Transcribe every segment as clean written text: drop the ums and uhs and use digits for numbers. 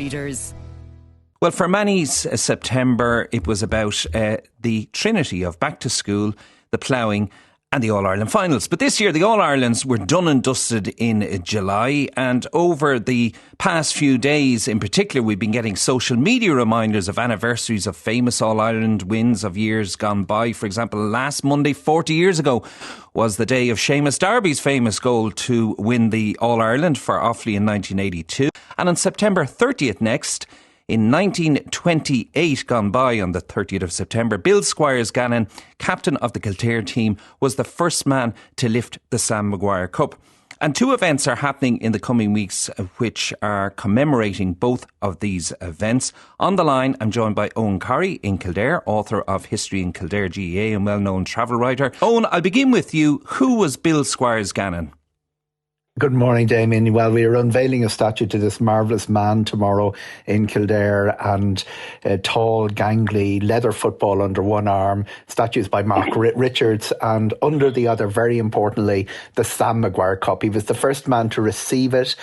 Readers. Well, for many, September, it was about the trinity of back to school, the ploughing and the All-Ireland finals. But this year, the All-Irelands were done and dusted in July. And over the past few days, in particular, we've been getting social media reminders of anniversaries of famous All-Ireland wins of years gone by. For example, last Monday, 40 years ago, was the day of Seamus Darby's famous goal to win the All-Ireland for Offaly in 1982. And on September 30th next, in 1928, gone by on the 30th of September, Bill Squires Gannon, captain of the Kildare team, was the first man to lift the Sam Maguire Cup. And two events are happening in the coming weeks which are commemorating both of these events. On the line, I'm joined by Eoghan Corry in Kildare, author of History in Kildare GAA and well-known travel writer. Eoghan, I'll begin with you. Who was Bill Squires Gannon? Good morning, Damien. Well, we are unveiling a statue to this marvellous man tomorrow in Kildare, and tall, gangly, leather football under one arm, statues by Mark Richards, and under the other, very importantly, the Sam Maguire Cup. He was the first man to receive it.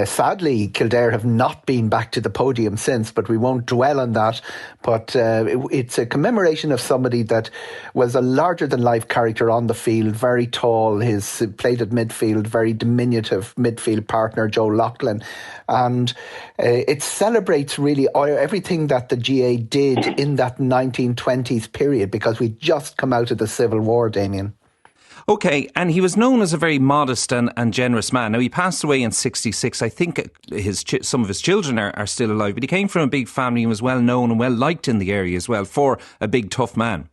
Sadly, Kildare have not been back to the podium since, but we won't dwell on that. But it's a commemoration of somebody that was a larger-than-life character on the field, very tall, his played at midfield, very diminutive midfield partner, Joe Loughlin. And it celebrates really everything that the GA did in that 1920s period, because we'd just come out of the Civil War, Damien. OK, and he was known as a very modest and generous man. Now, he passed away in 1966. I think some of his children are still alive, but he came from a big family and was well known and well liked in the area as well for a big, tough man.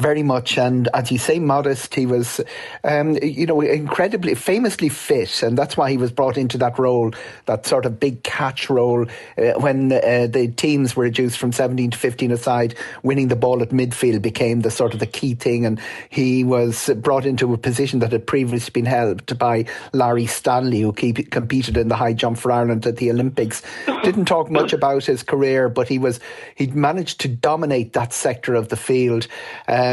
Very much, and as you say, modest. He was, incredibly, famously fit, and that's why he was brought into that role, that sort of big catch role, when the teams were reduced from 17 to 15 aside. Winning the ball at midfield became the sort of the key thing, and he was brought into a position that had previously been held by Larry Stanley, who competed in the high jump for Ireland at the Olympics. Didn't talk much about his career, but he'd managed to dominate that sector of the field.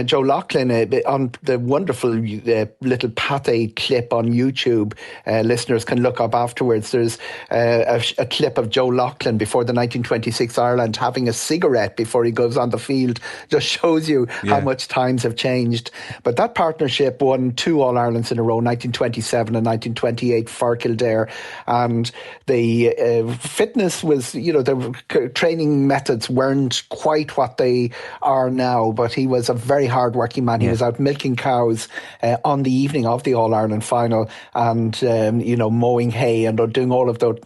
Joe Loughlin, on the wonderful little Pate clip on YouTube, listeners can look up afterwards. There's a clip of Joe Loughlin before the 1926 Ireland having a cigarette before he goes on the field. Just shows you how much times have changed. But that partnership won 2 All-Irelands in a row, 1927 and 1928 for Kildare. And the fitness was, the training methods weren't quite what they are now, but he was a very hard-working man. He was out milking cows on the evening of the All-Ireland final, and mowing hay and doing all of the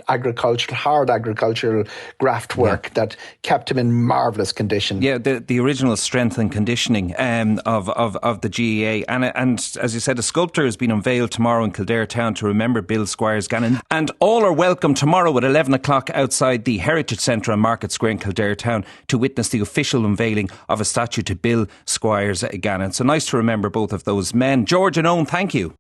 hard agricultural graft work that kept him in marvellous condition. Yeah, the original strength and conditioning of the GAA, and as you said, a sculpture has been unveiled tomorrow in Kildare town to remember Bill Squires Gannon, and all are welcome tomorrow at 11 o'clock outside the Heritage Centre on Market Square in Kildare town to witness the official unveiling of a statue to Bill Squires Gannon. So nice to remember both of those men. George and Eoghan, thank you.